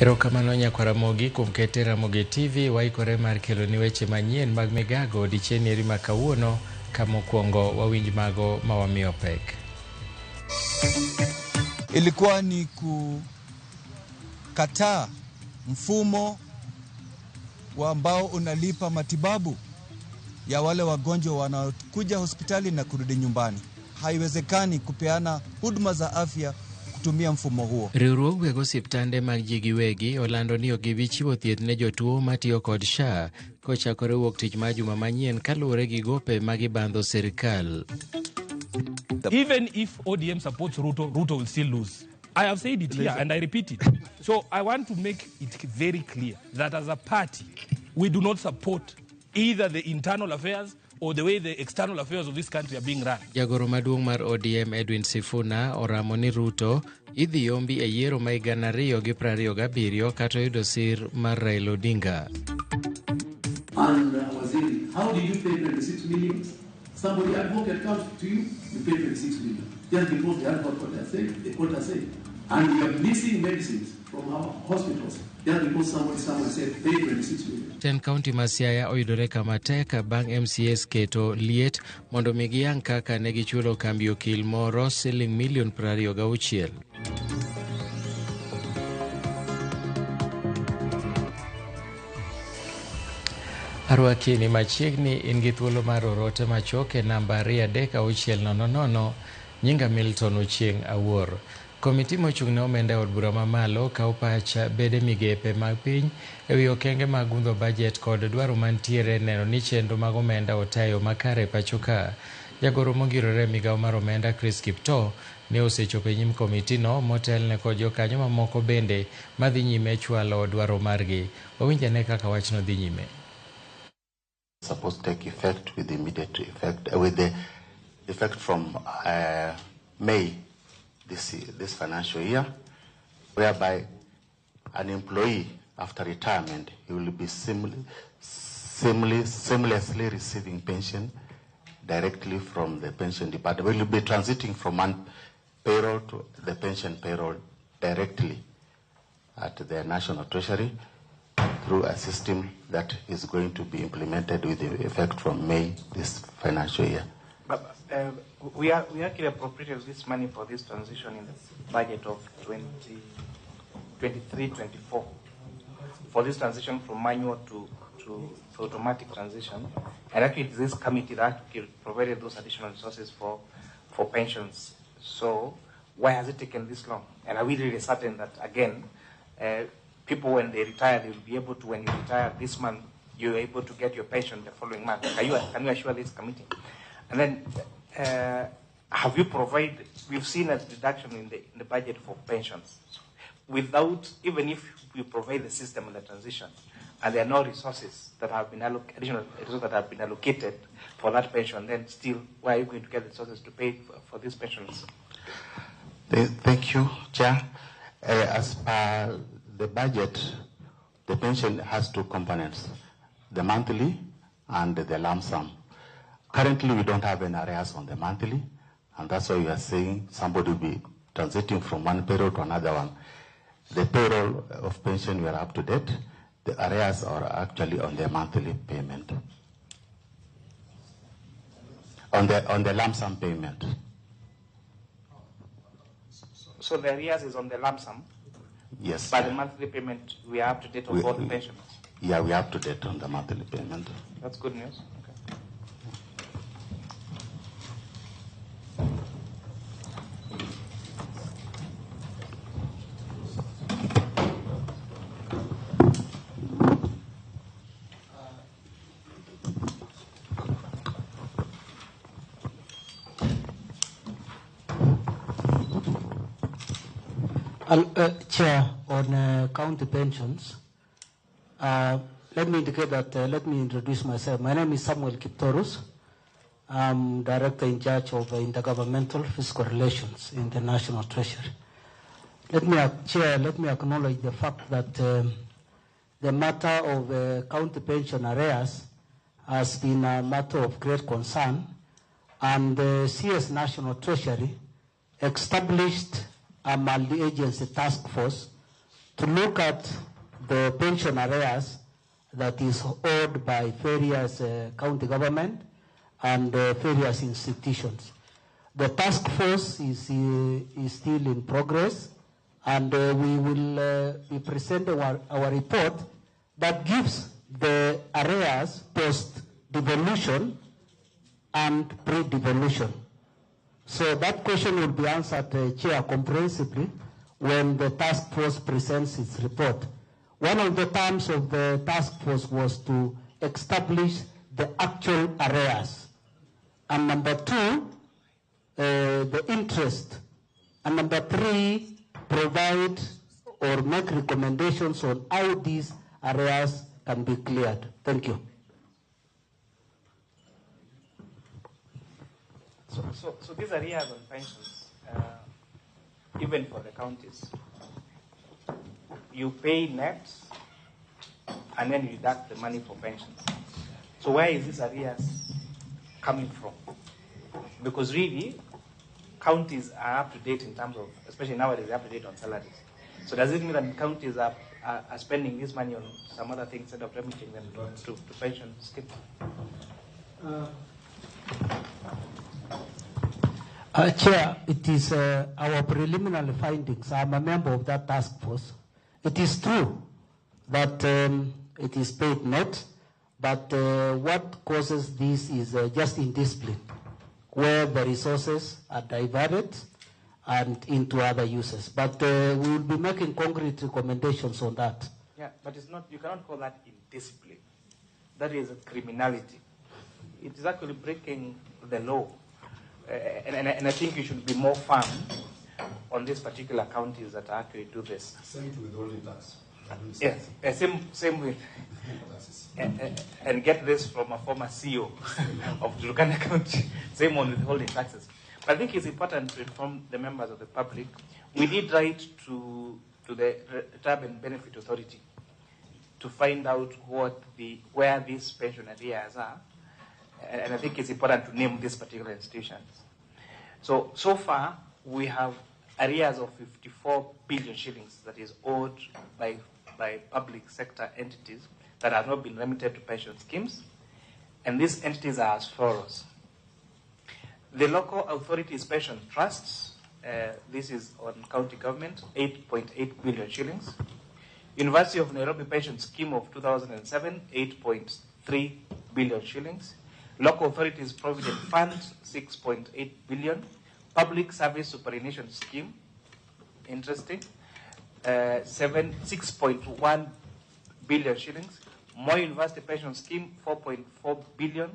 Erokamano nyakwa Ramogi kuom kete Ramogi TV waikore mar kelo ni weche manyien mag migago dichienieri ma kawuono kamokwongo wawinj mago mawamiyo pek. Ilikuwa ni kukataa mfumo ambao unalipa matibabu ya wale wagonjwa wanaokuja hospitali na kurudi nyumbani. Haiwezekani kupeana huduma za afya kutumia mfumo huo. Riwruog weg osiptande mag ji giwegi olando ni ok gibi chiwo thieth ne jotuo matiyo kod SHA kochakore wuok tich mar juma manyien kaluwore gi gope magibandho sirikal. Even if ODM supports Ruto will still lose. I have said it here and I repeat it. So I want to make it very clear that as a party, we do not support either the internal affairs or the way the external affairs of this country are being run. Jagoro maduong' mar ODM Edwin Sifuna oramo ni Ruto idhi yombi e yiero ma higa 2027 kata yudo sir mar Raila Odinga. And Waziri, how did you pay 26 million? Somebody advocate comes to you, you pay 26 million. Just because they have what they say, the quota say. And we are missing medicines from our hospitals. Just because someone said pay 26 million. Ten County ma Siaya oyudore kama tek bang' MCS keto liet mondo mi giyang' kaka ne gichulo kambi okil moro $26 million. Arwaki ni machiegni in gi thuolo mar orote machoke namba 33600 nyinga Milton Ochieng' Awuor. Komiti mochung' ne omenda od bura mamalo kawo pacha bede migepe mag piny ewi okenge mag gundho bajet kod dwaro mantiere neno ni chenro mag omenda otayo makare pachoka. Jagoro mogirore migawo mar omenda Chris Kipto ne osechopo e nyim komitino motelne kod jokanyo mamoko bende madhi nyime chwalo dwaro margi. Wawinjane kaka wachno dhi nyime. Supposed to take effect with immediate effect, with the effect from May this financial year, whereby an employee after retirement he will be seamlessly receiving pension directly from the pension department. We will be transiting from one payroll to the pension payroll directly at the National Treasury through a system that is going to be implemented with effect from May this financial year. But we actually appropriated this money for this transition in the budget of 23-24 for this transition from manual to automatic transition. And actually this committee that provided those additional resources for pensions. So why has it taken this long? And are we really certain that, again, people when they retire, they will be able to, when you retire this month, you're able to get your pension the following month? Can you assure this committee? And then, have you provided, we've seen a reduction in the budget for pensions. Without, even if you provide the system and the transition, and there are no resources that have been additional resources that have been allocated for that pension, then still, where are you going to get the resources to pay for these pensions? Thank you, Chair. As per the budget, the pension has two components, the monthly and the lump sum. Currently, we don't have any arrears on the monthly, and that's why we are saying somebody will be transiting from one payroll to another one. The payroll of pension, we are up to date. The arrears are actually on the monthly payment. On the lump sum payment. So the arrears is on the lump sum? Yes. By the monthly payment, we are up to date on all the pensions? Yeah, we are up to date on the monthly payment. That's good news. Chair, on county pensions, let me indicate that, let me introduce myself. My name is Samuel Kiptorus. I'm Director in charge of Intergovernmental Fiscal Relations in the National Treasury. Chair, let me acknowledge the fact that the matter of county pension arrears has been a matter of great concern, and the CS National Treasury established a multi-agency task force to look at the pension arrears that is owed by various county government and various institutions. The task force is still in progress, and we will be presenting our report that gives the arrears post-devolution and pre-devolution. So that question will be answered, Chair, comprehensively when the task force presents its report. One of the terms of the task force was to establish the actual arrears. And number two, the interest. And number three, provide or make recommendations on how these arrears can be cleared. Thank you. So these arrears on pensions, even for the counties, you pay net and then you deduct the money for pensions. So where is this arrears coming from? Because really, counties are up to date in terms of, especially nowadays, they're up to date on salaries. So does it mean that counties are spending this money on some other things instead of remitting them to pension scheme? Chair, it is our preliminary findings. I'm a member of that task force. It is true that it is paid net, but what causes this is just indiscipline, where the resources are diverted and into other uses. But we will be making concrete recommendations on that. Yeah, but it's not. You cannot call that indiscipline. That is criminality. It is actually breaking the law. And I think you should be more firm on these particular counties that actually do this. Same to withholding tax. Yes, same with. And get this from a former CEO of Turkana County. Same on withholding taxes. But I think it's important to inform the members of the public. We did write to the Retirement Benefit Authority to find out where these pension arrears are. And I think it's important to name these particular institutions. So far, we have arrears of 54 billion shillings that is owed by public sector entities that have not been remitted to pension schemes. And these entities are as follows. The local authorities pension trusts, this is on county government, 8.8 billion shillings. University of Nairobi pension scheme of 2007, 8.3 billion shillings. Local authorities provident fund, 6.8 billion. Public service superannuation scheme, interesting, 6.1 billion shillings. Moi University pension scheme, 4.4 billion.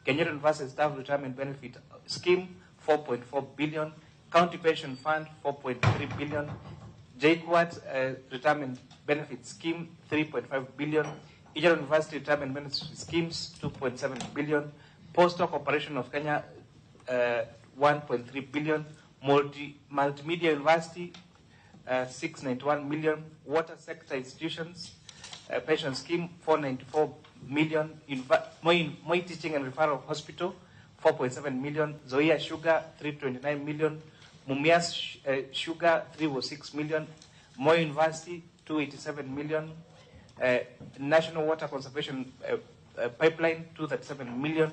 Kenyatta University staff retirement benefit scheme, 4.4 billion. County pension fund, 4.3 billion. JKUAT retirement benefit scheme, 3.5 billion. Ijara University retirement benefit schemes, 2.7 billion. Postal Corporation of Kenya, 1.3 billion. Multimedia University, 691 million. Water sector institutions, pension scheme, 494 million. Moi Teaching and Referral Hospital, 4.7 million. Zoia Sugar, 329 million. Mumias Sugar, 306 million. Moi University, 287 million. National Water Conservation Pipeline, 237 million.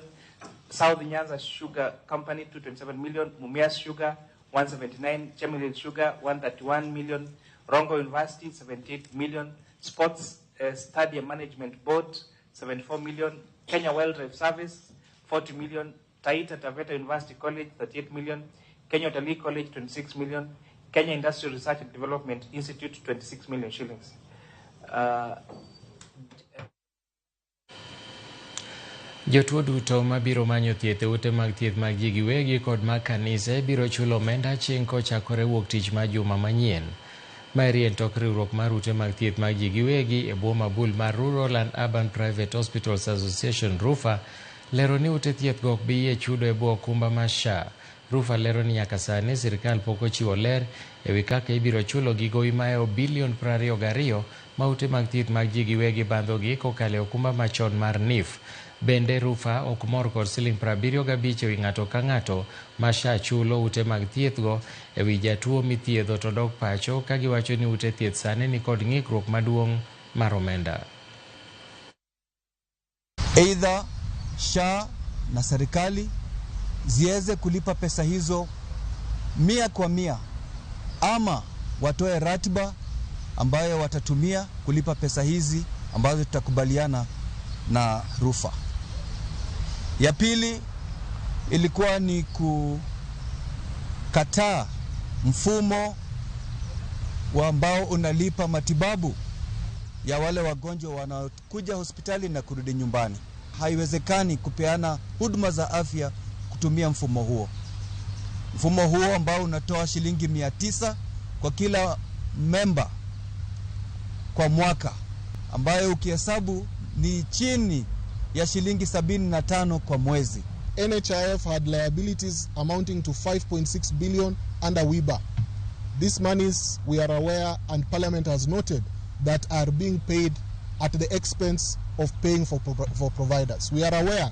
South Nyanza Sugar Company, 227 million. Mumias Sugar, 179. Chemelil Sugar, 131 million. Rongo University, 78 million. Sports Stadium Management Board, 74 million. Kenya Wildlife Service, 40 million. Taita Taveta University College, 38 million. Kenya Utalii College, 26 million. Kenya Industrial Research and Development Institute, 26 million shillings. Jotuo duto mabiro manyo thieth e ute mag thieth mag ji giwegi kod mag kanise biro chulo omenda chieng' kochakore wuok tich mar juma manyien. Maeri en tok riwruok mar ute mag thieth mag ji giwegi e bwo mabul mar Rural and Urban Private Hospitals Association RUFA lero ni ute thieth go ok bi yie chudo e bwo okumba mar SHA. RUFA lero ni nyaka sani sirkal pok ochiwo ler e wi kaka ibiro chulo gigo mayo bilion 22 maute mag thieth mag ji giwegi bandhogi kokale okumba machon mar NHIF. Bende Rufa ok mor kod siling 75 ewi ng'ato ka ng'ato ma SHA chulo ute mag thiethgo ewi jatuo mithiedho to dok pacho ka giwacho ni ute thieth sani ni kod ng'ikruok maduong' mar omenda. Aidha, SHA na serikali ziweze kulipa pesa hizo 100% ama watoe ratiba ambayo watatumia kulipa pesa hizi ambazo tutakubaliana na Rufa. Ya pili ilikuwa ni kukataa mfumo ambao unalipa matibabu ya wale wagonjwa wanaokuja hospitali na kurudi nyumbani. Haiwezekani kupeana huduma za afya kutumia mfumo huo. Mfumo huo ambao unatoa shilingi 900 kwa kila member kwa mwaka, ambayo ukihesabu ni chini ya shilingi 75 kwa mwezi. NHIF had liabilities amounting to 5.6 billion under WIBA. These monies, we are aware, and Parliament has noted, that are being paid at the expense of paying for providers. We are aware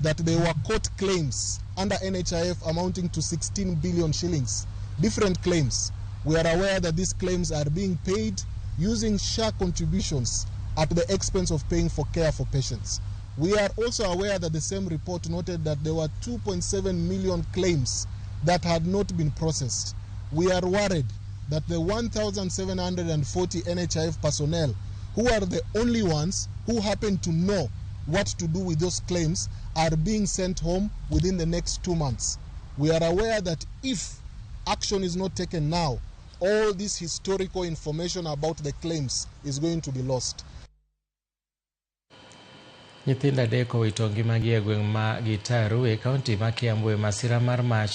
that there were court claims under NHIF amounting to 16 billion shillings, different claims. We are aware that these claims are being paid using SHA contributions at the expense of paying for care for patients. We are also aware that the same report noted that there were 2.7 million claims that had not been processed. We are worried that the 1,740 NHIF personnel, who are the only ones who happen to know what to do with those claims, are being sent home within the next 2 months. We are aware that if action is not taken now, all this historical information about the claims is going to be lost. Nyithindo adek owito ngimagi e gweng' ma Gitaru e kaunti ma Kiambu e masira mar mach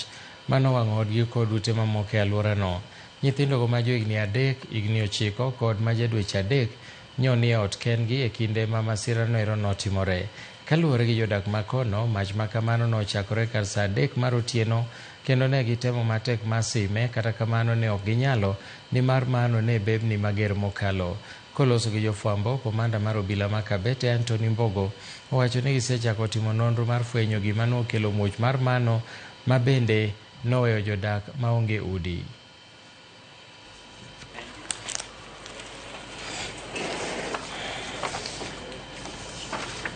manowang'o odgi kod ute mamoko e alworano. Nyithindogo ma johigni 3, higni 9 kod ma jadweche 3 nyoni e ot kendgi e kinde ma masirano ero notimore. Kaluwore gi jodak ma kono, mach ma kamano nochakore kar saa 3 mar otieno kendo ne gitemo matek masime, kata kamano ne ok ginyalo nimar mano ne bebni mager mokalo. Koloso gi jofwambo, komanda mar obila ma Kabete Anthony Mbogo owacho ni gisechako timo nonro mar fwenyo gima nokelo muoch mar mano ma bende noweyo jodak maonge udi.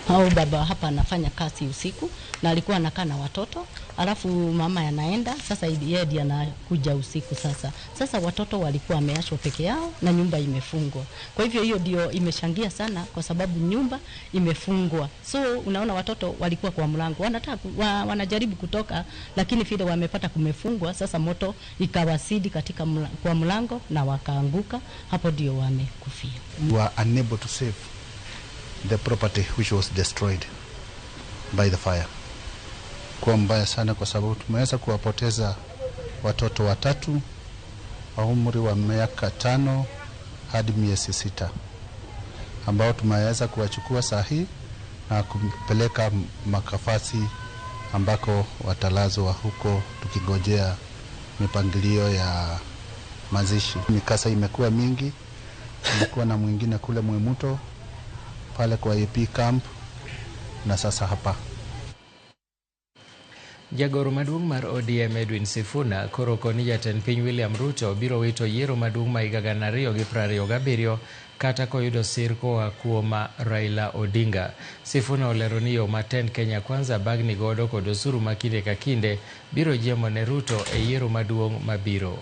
Au baba hapa anafanya kazi usiku na alikuwa anakaa na watoto, alafu mama anaenda, sasa yeye ndiye anakuja usiku sasa. Sasa watoto walikuwa wameachwa peke yao na nyumba imefungwa. Kwa hivyo hiyo ndio imeshangia sana kwa sababu nyumba imefungwa. So unaona watoto walikuwa kwa mlango, wanajaribu kutoka, lakini vile wamepata kumefungwa, sasa moto ikawasidi katika kwa mlango na wakaanguka, hapo ndio wamekufia. We were unable to save the property which was destroyed by the fire. Kwa mbaya sana kwa sababu tumeweza kuwapoteza watoto 3 wa umri wa miaka 5 hadi miezi 6 ambao tumeweza kuwachukua sahi na kumpeleka makafasi ambako watalazwa huko tukigojea mipangilio ya mazishi. Mikasa imekuwa mingi, kumekuwa na mwingine kule Mwemuto pale kwa AP camp na sasa hapa. Jagoro maduong' mar ODM Edwin Sifuna koro koni jatend piny William Ruto biro wito yiero maduong' ma higa 2027 kata koyudo sir koa kuom Raila Odinga. Sifuna olero ni yo matend Kenya Kwanza bagni godo kod osuru ma kinde ka kinde biro jiemo ne Ruto e yiero maduong' mabiro.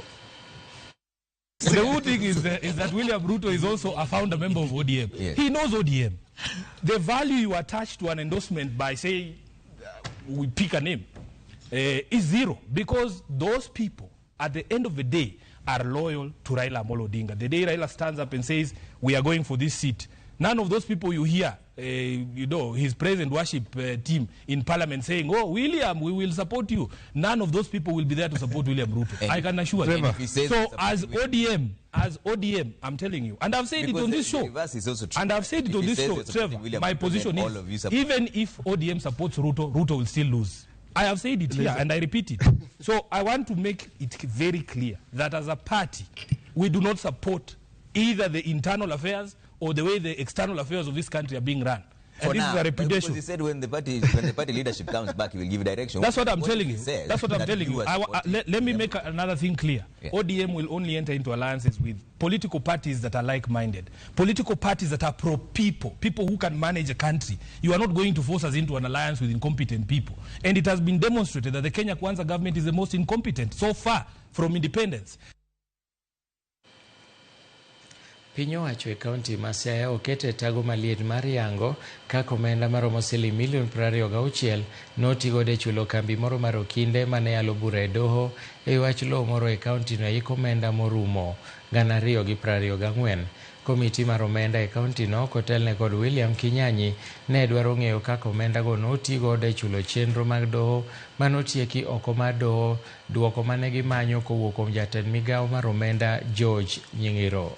The good thing is that William Ruto is also a founder member of ODM. Yes. He knows ODM. The value you attach to an endorsement by saying we pick a name is zero, because those people at the end of the day are loyal to Raila Amolo Odinga. The day Raila stands up and says we are going for this seat, none of those people you hear, his praise and worship team in parliament saying, oh, William, we will support you. None of those people will be there to support William Ruto. I can assure you. So as ODM, I'm telling you, and I've said it on this show, Trevor, my position is, even if ODM supports Ruto, Ruto will still lose. I have said it here and I repeat it. So I want to make it very clear that as a party, we do not support either the internal affairs or the way the external affairs of this country are being run. For and this now, is a reputation. Because he said when the party leadership comes back, he will give direction. That's what I'm telling you. Says, that's what I'm telling you. Let me make another thing clear. Yeah. ODM will only enter into alliances with political parties that are like-minded, political parties that are pro-people, people who can manage a country. You are not going to force us into an alliance with incompetent people. And it has been demonstrated that the Kenya Kwanza government is the most incompetent so far from independence. Piny owacho e kaunti ma Siaya okete tago maliet mar yango kaka omenda maromo $26 million notigodo e chulo kambi moro mar okinde mane yalo bura e doho e wach lowo moro e kaunti no yiko omenda morumo $224. Komiti mar omenda e kaunti no kotelne kod William Kinyanyi ne dwaro ng'eyo kaka omenda go notigodo e chulo chenro mag doho manotieki oko mar doho, duoko mane gimanyo kowuok kuom jatend migawo mar omenda George Nying'iro.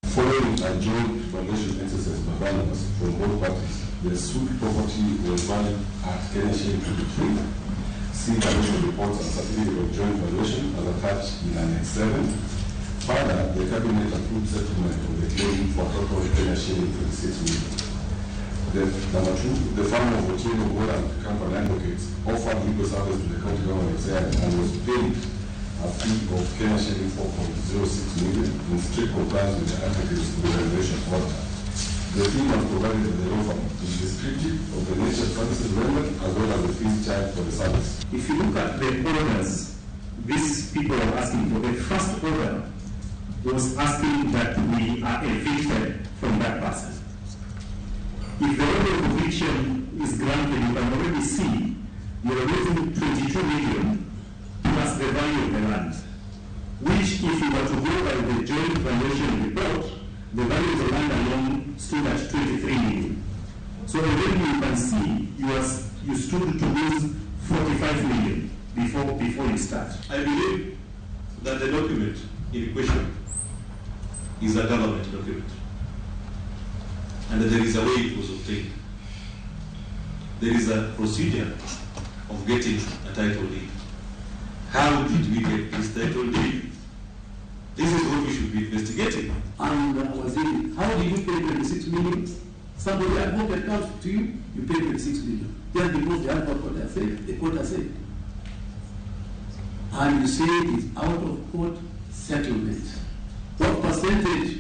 Following a joint valuation exercise by valuers from both parties, the suit property was valued at KSH 23. See valuation reports and certificate of joint valuation as attached in Annex 7. Further, the Cabinet approved settlement of the claim for total KSH 26 million. Number two, the firm of Otieno Board and Company Advocates offered legal service to the county government and was paid a fee of KSH 4.06 million in strict compliance with the articles of the regulation order. The fee was provided by the law firm is descriptive of the nature of services rendered as well as the fees charged for the service. If you look at the orders, these people are asking for, the first order was asking that we are evicted from that person. If the order of eviction is granted, you can already see you are raising 22 million plus the value of the land, which if you were to go by the joint valuation report, the value of the land alone stood at 23 million. So already you can see you stood to lose 45 million before you start. I believe that the document in question is a government document, and that there is a way it was obtained. There is a procedure of getting a title deed. How did we get this title deed? This is what we should be investigating. And Waziri, how did you pay 26 million? Somebody advocate comes to you, you pay 26 million. Just because the advocate has said, the court has said. And you say it is out of court settlement. What percentage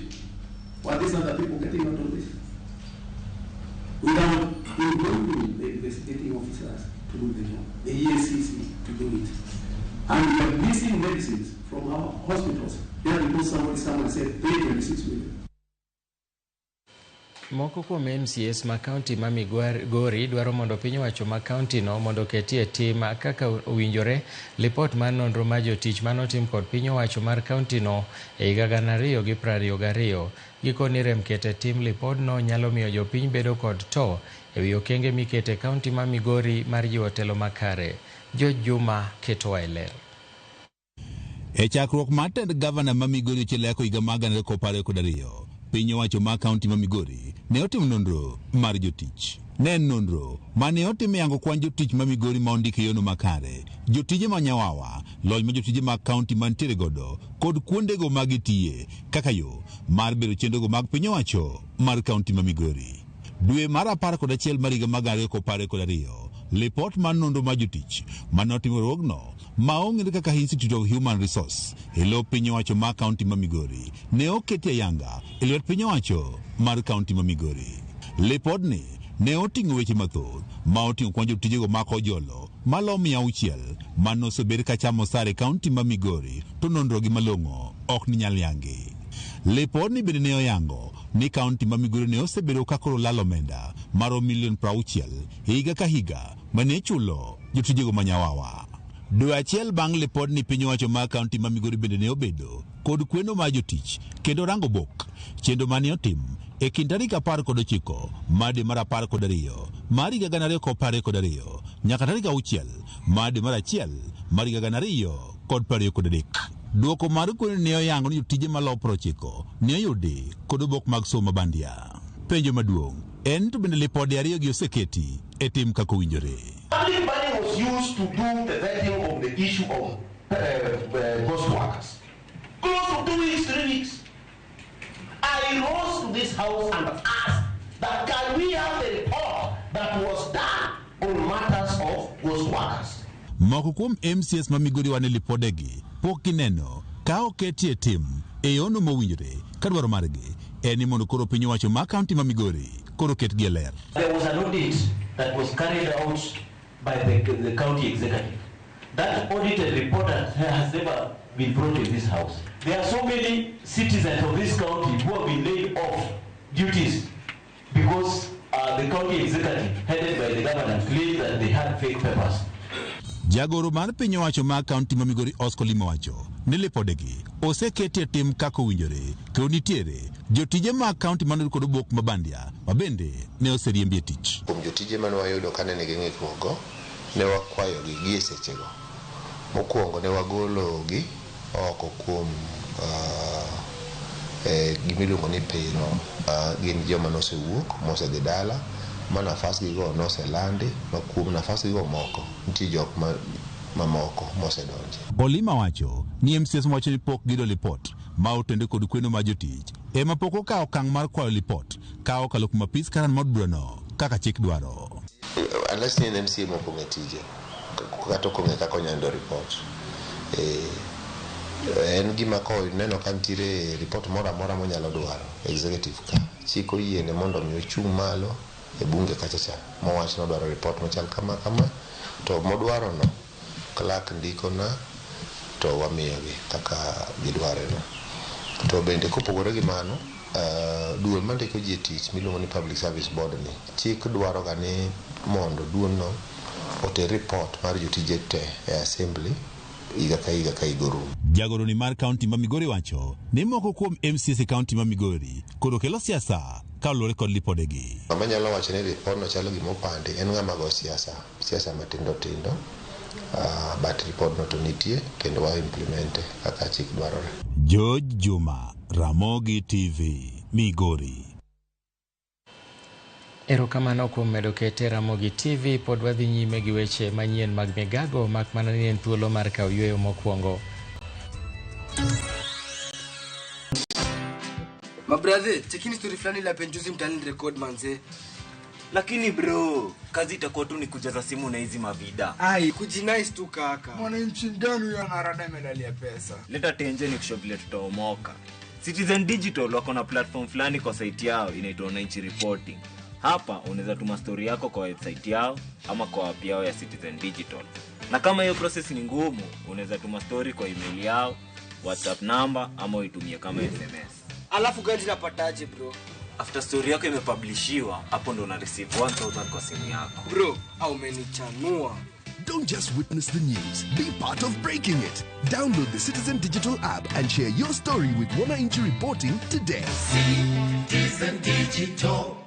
were these other people getting out of this? Without involving the investigating officers to do the job, the ESCC to do it. And we are missing medicines from our hospitals. There because someone said, pay 26 million. Moko kuom MCS ma kaunti ma Migori dwaro mondo piny owacho ma kaunti no mondo ketie tim kaka owinjore lipot mar nonro mar jotich manotim kod piny owacho mar kaunti no e higa 2022. Gikoni rem kete tim lipod no nyalo miyo jopiny bedo kod to e wi okenge mikete kaunti ma Migori mar jiwo telo makare. George Juma keto ler. E chakruok mar tend gavana ma Migori chileko higa mag 2022, piny owacho ma kaunti ma Migori ne otim nonro mar jotich. Ne nonro mane otim yango kwan jotich ma Migori ma ondike yono makare, jotije ma nyawawa, lony ma jotije ma kaunti mantiere godo kod kuondego mag tiye kaka yo mar bero chenrogo mag piny owacho mar kaunti ma Migori. Dwe mar 11 mar higa mag 2022, lipot mar nonro mar jotich manotimo rogno maong'ere kaka Institute of Human Resource e lo piny owacho mar kaunti ma Migori ne oketi ayanga e lwet piny owacho mar kaunti ma Migori. Lipodni ne oting'o weche mathoth ma oting'o kwan jotijego ma ojolo malo 600 manosebed ka chamo sare kaunti ma Migori to nonrogi malong'o ok ni nyal yangi. Lipodni bende ne oyango ni kaunti ma Migori ne osebedo ka koro lalo omenda maro $60 higa ka higa mane chulo jotijego ma nyawawa. Dwe achiel bang' lipod ni piny owacho ma kaunti ma Migori bende ne obedo kod kweno ma jotich kendo rango bok chenro mane otim e kind tarik 19 mar dwe mar 12 mar higa 2022 nyaka tarik 6 mar dwe mar 1 mar higa 2023. Duoko mar kweno ne oyango ni jotije malo 90 ne oyudi kod obok mag somo bandia. Penjo maduong' en to bende lipode ariyo gi oseketi e tim kaka owinjore. Public money was used to do the vetting of the issue of ghost workers. Close to 2 weeks, 3 weeks. I rose this house and ask that can we have the report that was done on matters of ghost workers. Moko kuom MCS ma Migori wane lipodegi pok gineno ka oketie tim e yono mowinjore ka dwaro margi en ni mondo koro piny owacho ma kaunti ma Migori koro ketgi e ler. There was an audit that was carried out by the county executive. That audited report has never been brought in this house. There are so many citizens of this county who have been laid off duties because the county executive, headed by the governor, claimed that they had fake papers. Jagoro mar piny owacho ma kaunti ma Migori Oscar Limo wacho ni lipodegi oseketie tim kaka owinjore to nitiere jotije ma kaunti manod kod obok mabandia ma bende ne oseriembie tich. Kuom jotije mane wayudo kane nigi ng'ikruokgo ne wakwayogi gi sechego. Mokwongo ne wagologi oko kuom gimiluongo ni payroll. Gin joma nosewuok mosedhi dala ma nafasgigo noselandi ma kuom nafasgigo moko nitie jok mamoko mosedonje. Olima wacho ni MCS wacho ni pok gido lipot ma otende kod kweno ma jotich ema pok okawo okang' mar kwayo lipot ka okalo kuma pis karan mod burano kaka chik dwaro. Unless ni MCA mopong'e tije kata okong'e kaka onyalo report. En gima neno ka nitiere report moro amora monyalo dwaro executive ka chik oyiene mondo mi ochung' malo e bunge kachacha mowach no dwaro report machal kama to modwaro no clerk ndiko na to wamiyogi kaka gidware no. To bende kopogore gi mano duol mandiko ji tich miluongo ni Public Service Board ni chik dwaro ga ni mondo duol no oter report mar jotije te e assembly iga ka igoro. Jagoro ni mar kaunti ma Migori wacho ni moko kuom MCS kaunti ma Migori koro kelo siasa ka olore kod lipodegi. Manyalo wacho ni report no chalo gimopandi en ng'ama go siasa matindo tindo. But report no to nitie kendo wa implement kaka chik dwarore. George Juma, Ramogi TV, Migori. Erokamano kuom medo kete Ramogi TV. Pod wadhi nyime gi weche manyien mag migago mak mana ni en thuolo mar kawo yweyo mokwongo. Mabrother, chekini story fulani la penjuzi mtani record manze. Lakini bro, kazi itakuwa tu ni kujaza simu na hizi mavida. Ai, kujinice tu kaka. Mwananchi gani huyo anarada medalia pesa? Leta tenje ni kushobilia tutaomoka. Citizen Digital wako na platform fulani kwa site yao inaitwa Wananchi Reporting. Hapa unaweza tuma story yako kwa website yao ama kwa app yao ya Citizen Digital. Na kama hiyo process ni ngumu, unaweza tuma story kwa email yao, WhatsApp number ama uitumie kama SMS. Alafu gani napataje bro? After story yako imepublishiwa, hapo ndo una receive 1000 kwa simu yako. Bro, au umenichanua. Don't just witness the news, be part of breaking it. Download the Citizen Digital app and share your story with Wananchi Reporting today. Citizen Digital.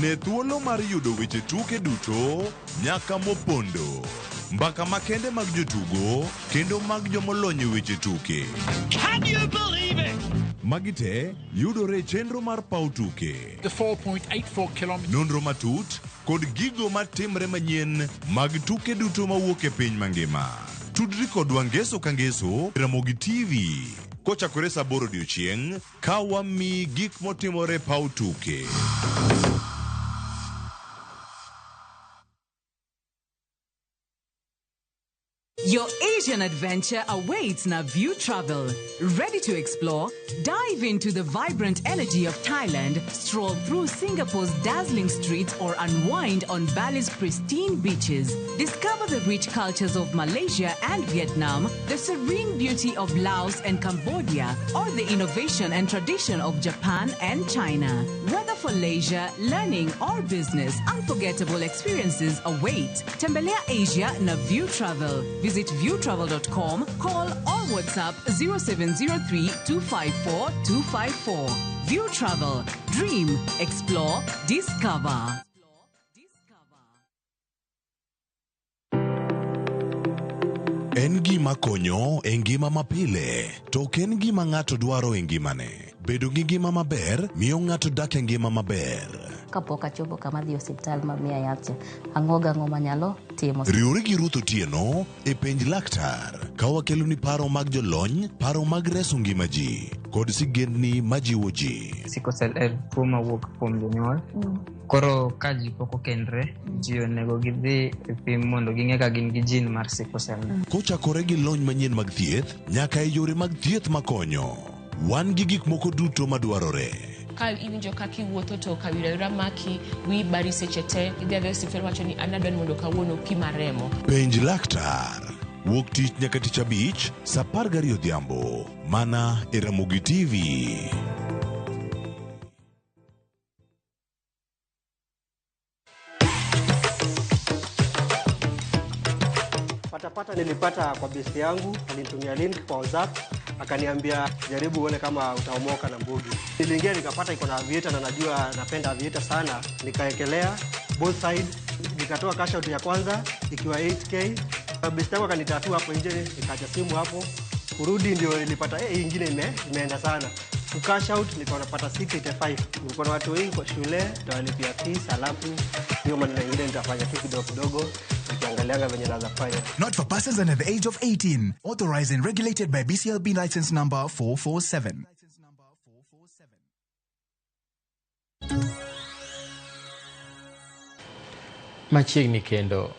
Ne thuolo mar yudo weche tuke duto nyaka mopondo. Mbaka makende mag jotugo kendo mag jomolony weche tuke. Can you believe it? Magite yudore chenro mar pau tuke. The 4.84 km. Nonro matut kod gigo matimre manyien mag tuke duto mawuok e piny mangima. Tudri kod wangeso kangeso Ramogi TV. Kochakore saa 8 odiechieng' ka wami gik motimore pau tuke. Your Asian adventure awaits na View Travel. Ready to explore? Dive into the vibrant energy of Thailand, stroll through Singapore's dazzling streets, or unwind on Bali's pristine beaches. Discover the rich cultures of Malaysia and Vietnam, the serene beauty of Laos and Cambodia, or the innovation and tradition of Japan and China. Whether for leisure, learning, or business, unforgettable experiences await. Tembelea Asia na View Travel. Visit viewtravel.com, call or WhatsApp 0703 254 254. View Travel. Dream, explore, discover. En gima konyo e ngima mapile, to en gima ng'ato dwaro e ngimane. Bedo gi ngima maber miyo ng'ato dak e ngima maber. kapok achopo kama dhi osiptal mamiya yath cha. Ang'oga ng'oma nyalo timo. Riwore gi Ruth Otieno e penj laktar ka wakelo ni paro mag jolony, paro mag reso ngima ji kod sigendni majiwo ji. Sickle cell en tuo mawuok kuom jonyuol. Koro ka ji pok okendre, ji onego gidhi e pim mondo ging'e ka gin gi jin mar sickle cell. Kochakore gi lony manyien mag thieth nyaka e yore mag thieth makonyo. Wan gi gik moko duto madwarore. Ka iwinjo ka kiwuotho to kawira maki wi bari seche te idhi adhi osiptal wacho ni an adwani mondo kawuono pima remo. Penj laktar wuok tich nyaka tich abich saa 12 odhiambo mana e Ramogi TV. Patapata nilipata kwa besti yangu, alinitumia link kwa WhatsApp, akaniambia jaribu uone kama utaomoka na mbugi. Niliingia nikapata iko na aviator na najua napenda aviator sana, nikaekelea both side, nikatoa cash out ya kwanza ikiwa 8k. Besti yangu akanitatua hapo nje, nikaacha simu hapo. Kurudi ndio nilipata hii nyingine imeenda sana. Cash out nilikuwa napata 685. Nilikuwa na watu wengi kwa shule, nitawalipia fees, alafu hiyo maneno mengine nitafanya tu kidogo kidogo. Not for persons under the age of 18. Authorized and regulated by BCLB license number 447. Machiegni kendo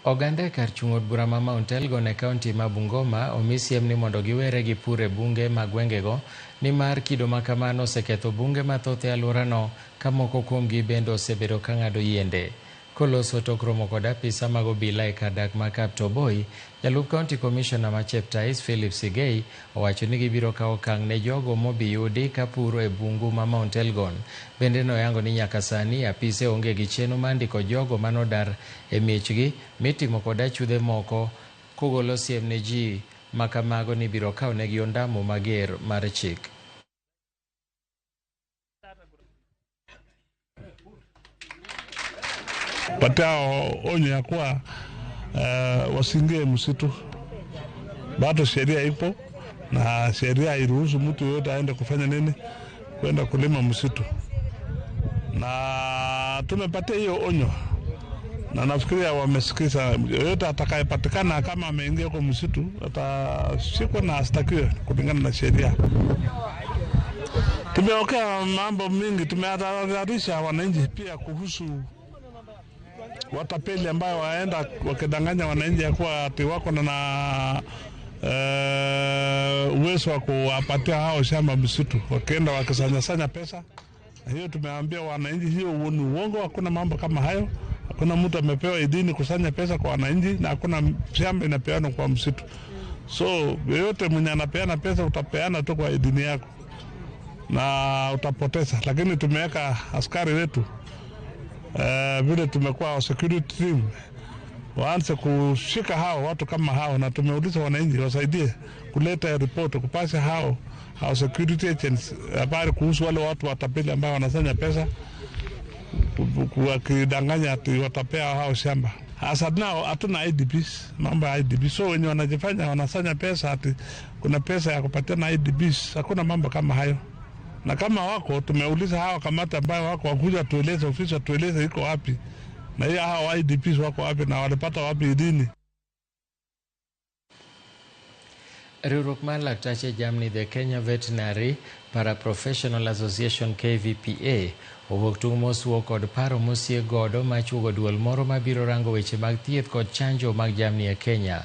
oganda kar chung'od bura ma Mount Elgon e kaunti ma Bungoma omisiem ni mondo giwere gi pure bunge mag gwengego ni mar kido makamano oseketho bunge mathoth e alworano ka moko kuomgi bende osebedo ka ng'ado yiende. Koloso tok romo kod apisa mag obila e kar dak ma Kaptoboi, jalup County Commissioner ma Cheptais Philip Sigei owacho ni gibiro kawo okang' ne jogo mobi yudi ka puro e bungu ma Mount Elgon. Bende noyango ni nyaka sani apise onge gi chenro mar ndiko jogo manodar e miechgi mitimo kod achudhe moko, kogolo siem ne ji makamago ni biro kawo negi ondamo mager mar chik. Patia onyo ya kuwa wasingie msitu. Bado sheria ipo na sheria hairuhusu mtu yote aende kufanya nini, kwenda kulima msitu, na tumepatia hiyo onyo na nafikiria wamesikiza. Yote atakayepatikana kama ameingia kwa msitu atashikwa na astakiwe kulingana na sheria. Tumeokea mambo mingi, tumeadharisha wananchi pia kuhusu watapeli ambayo waenda wakidanganya wananchi ya kuwa ati wako na uwezo wa kuwapatia hao shamba msitu, wakienda wakisanya pesa. Hiyo tumeambia wananchi hiyo ni uongo, hakuna mambo kama hayo. Hakuna mtu amepewa idhini kusanya pesa kwa wananchi na hakuna shamba inapeana kwa msitu. So yote mwenye anapeana pesa utapeana tu kwa idhini yako na utapoteza. Lakini tumeweka askari wetu vile tumekuwa security team waanze kushika hao watu kama hao, na tumeuliza wananchi wasaidie kuleta report kupasha hao security agents habari kuhusu wale watu watapeli ambao wanasanya pesa wakidanganya ati watapea hao shamba. Hasa nao hatuna IDPs, mambo ya IDPs. So wenye wanajifanya wanasanya pesa ati kuna pesa ya kupatia na IDPs, hakuna mambo kama hayo. Na kama wako, tumeuliza hawa kamati ambayo wako wakuja tueleze, ofisa tueleze iko wapi, na hiyo hawa IDPs wako wapi na walipata wapi idhini. Riwruok mar laktache jamni the Kenya Veterinary Paraprofessional Association KVPA owuok tung' mosuo kod paro mosie godo machuogo duol moro mabiro rango weche mag thieth kod chanjo mag jamni e Kenya.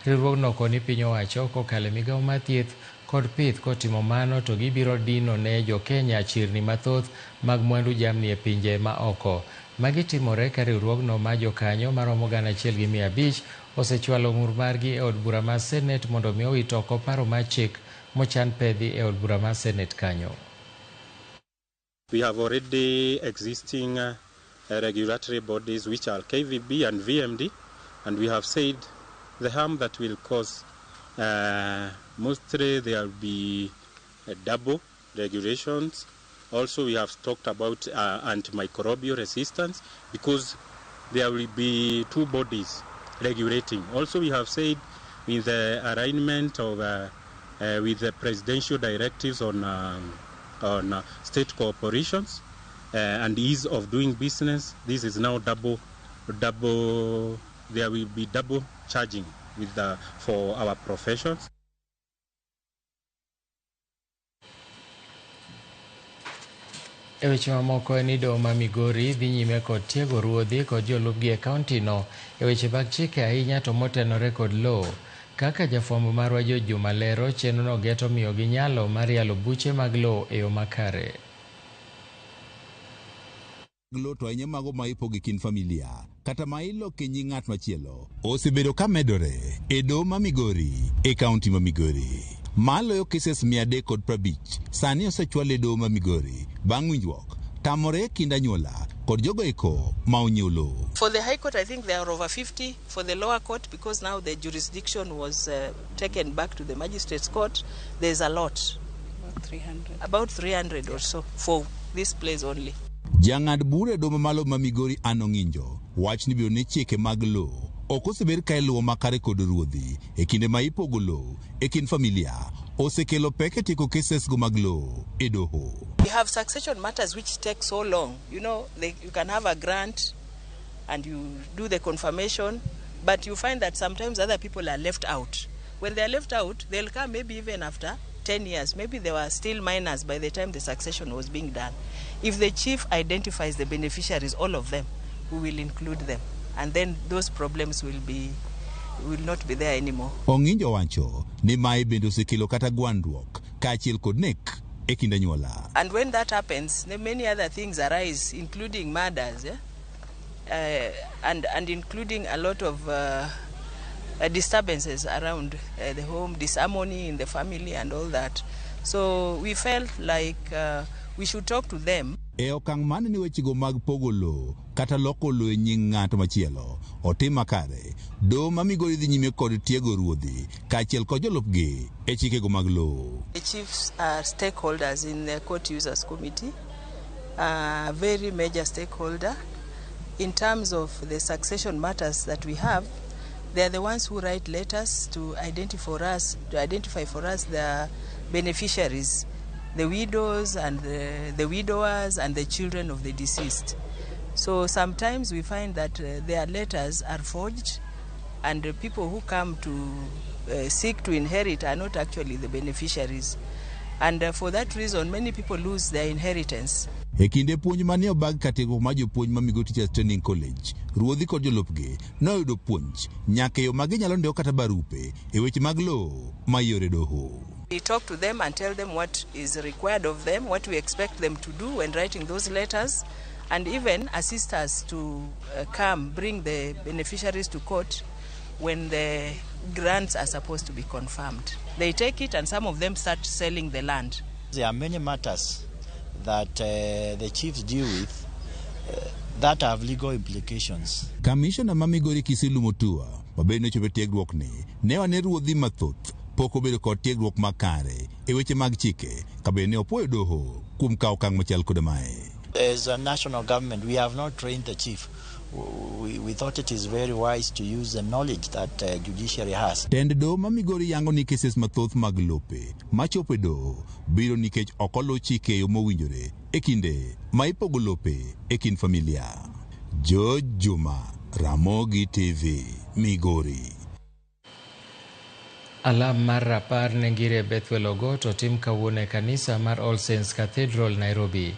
Riwruogno koni piny owacho kokalo migawo mar thieth kod pith kotimo mano to gibiro dino ne jo Kenya chirni mathoth mag mwandu jamni e pinje ma oko. Magitimore ka riwruogno ma jokanyo maromo 1,500 osechwalo ng'ur margi e od bura mar Senate mondo mi owit oko paro mar chik mochan pedhi e od bura mar Senate kanyo. We have already existing regulatory bodies which are KVB and VMD, and we have said the harm that will cause, mostly there will be double regulations. Also, we have talked about antimicrobial resistance because there will be two bodies regulating. Also, we have said with the alignment of with the presidential directives on state corporations, and ease of doing business. This is now double. There will be double charging for our professions. E weche mamoko en ni doho ma Migori dhi nyime kod tiego ruodhi kod jolupgi e kaontino e weche mag chike ahinya to motenore kod lowo. Kaka jafwambo marwa Juma lero, chenrono geto miyogi nyalo mar yalo buche mag lowo e yo makare. Lo to ahinya mago ma ipogo kind familia kata ma iloko e nying ng'at machielo osebedo ka medore e doho ma Migori e kaunti ma Migori. Maloyo cases 350 sani osechwal e doho ma Migori bang' winjruok tamore kind anyuola kod jogo eko ma onyiewo lowo. For the High Court, I think there are over 50. For the lower court, because now the jurisdiction was taken back to the Magistrates Court, there's a lot. About 300 or so for this place only. Jang'ad bura e doho mamalo ma Migori Anong'injo wach ni biro ne chike mag lowo ok osebedo ka iluwo makare kod ruodhi e kinde ma ipogo lowo e kind familia osekelo pek e tieko cases go mag lowo e doho. We have succession matters which take so long. You know, you can have a grant and you do the confirmation, but you find that sometimes other people are left out. When they are left out, they'll come maybe even after 10 years. Maybe they were still minors by the time the succession was being done. If the chief identifies the beneficiaries, all of them, we will include them. And then those problems will not be there anymore. Ong'injo wacho ni mae bende osekelo kata gwandruok kaachiel kod nek e kind anyuola. And when that happens, many other things arise, including murders, and including a lot of disturbances around the home, disharmony in the family and all that. So we felt like we should talk to them. E okang' mane ni wechego mag pogo lowo kata loko lowo e nying ng'ato machielo otim makare, doho ma Migori dhi nyime kod tiego ruodhi kaachiel kod jolupgi e chikego mag lowo. The chiefs are stakeholders in the Court Users Committee, a very major stakeholder. In terms of the succession matters that we have, they are the ones who write letters to identify for us the beneficiaries, the widows and the widowers and the children of the deceased. So sometimes we find that their letters are forged, and the people who come to seek to inherit are not actually the beneficiaries. And for that reason, many people lose their inheritance. E kinde puonj mane obag katiegruok mar jopuonj ma Migori Teachers Training College, ruodhi kod jolupgi noyudo puonj nyaka yo ma ginyalo ndiko kata barupe e weche mag lowo ma yore doho. We talk to them and tell them what is required of them, what we expect them to do when writing those letters, and even assist us to bring the beneficiaries to court when the grants are supposed to be confirmed. They take it and some of them start selling the land. There are many matters that the chiefs deal with that have legal implications. Commissioner ma Migori Kisilu Mutua mabende chopo tiegruok ni ne wane ruodhi mathoth pok obedo kod tiegruok makare e weche mag chike kabende opuoyo doho kuom kawo okang' machal kod mae. As a national government, we have not trained the chief. We thought it is very wise to use the knowledge that judiciary has. Tend doho ma Migori yango ni cases mathoth mag lope machopo e doho biro nikech ok oluw chike yo mowinjore e kinde ma ipogo lope e kind familia. Juma, Ramogi TV, Migori. Alam mar rapar ne ngire Bethwel Ogot otim kawuono e kanisa mar All Saints Cathedral, Nairobi.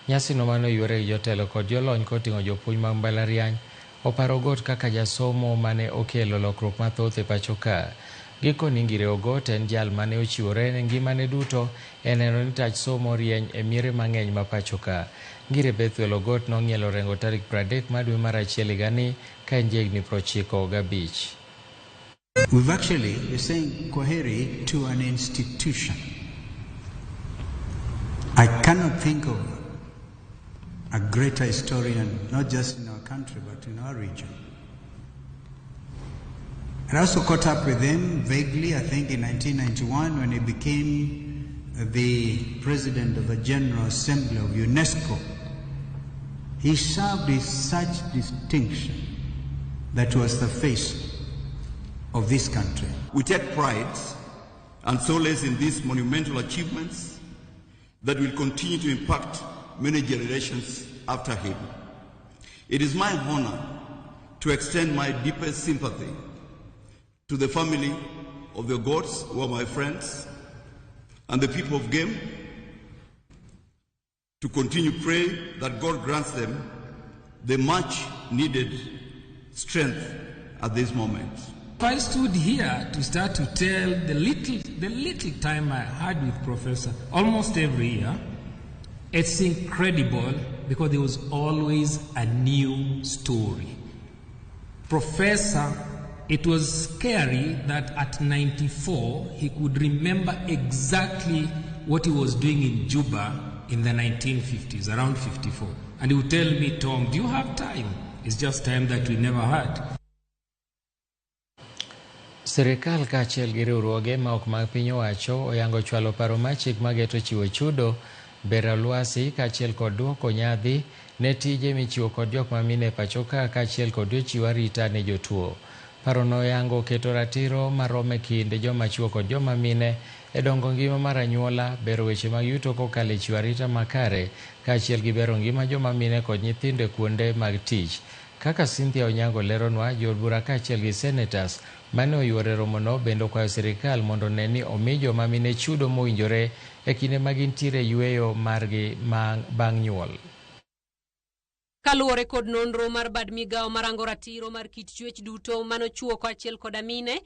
Nyasi no mano yuore jotelo kod jolony koting'o jopuonj mag mbalariany oparo Ogot kaka jasomo mane okelo lokruok mathoth e pacho ka. Giko ni ngire Ogot en jal mane ochiwore ne ngimane duto e neno ni tach somo rieny e miere mang'eny ma pacho ka. Ngire Bethwel Ogot nong'ielo rengo tarik 30 mar dwe mar achiel higani ka en jahigni 95. We've actually been saying kwaheri to an institution. I cannot think of a greater historian, not just in our country, but in our region. I also caught up with him vaguely, I think in 1991, when he became the president of the General Assembly of UNESCO. He served with such distinction that was the face of this country. We take pride and solace in these monumental achievements that will continue to impact many generations after him. It is my honor to extend my deepest sympathy to the family of the Ogots, who are my friends, and the people of Game, to continue praying that God grants them the much needed strength at this moment. If I stood here to start to tell the little time I had with Professor, almost every year, it's incredible because there was always a new story. Professor, it was scary that at 94 he could remember exactly what he was doing in Juba in the 1950s, around 54. And he would tell me, Tom, do you have time? It's just time that we never had. Sirikal kaachiel gi riwruoge ma ok mag piny owacho oyango chwalo paro mar chik mageto chiwo chudo, bero lwasi kaachiel kod duoko nyadhi ne tije michiwo kod jok mamine pacho ka kaachiel kod jochiwo arita ne jotuo. Parono oyango keto ratiro marome kind joma chuo kod joma mine e dongo ngima mar anyuola, bero weche mag yuto kokalo e chiwo arita makare kaachiel gi bero ngima joma mine kod nyithindo e kuonde mag tich. Kaka Cynthia Onyango leronwa, jood bura kaachiel gi senators mane oyuore romono bende okwayo sirikal mondo ne ni omi joma mine chudo mowinjore e kinde ma gintiere yueyo margi bang' nyuol. Kaluwore kod nonro mar bad migawo marango ratiro mar kit chwech duto manochuo kaachiel koda mine,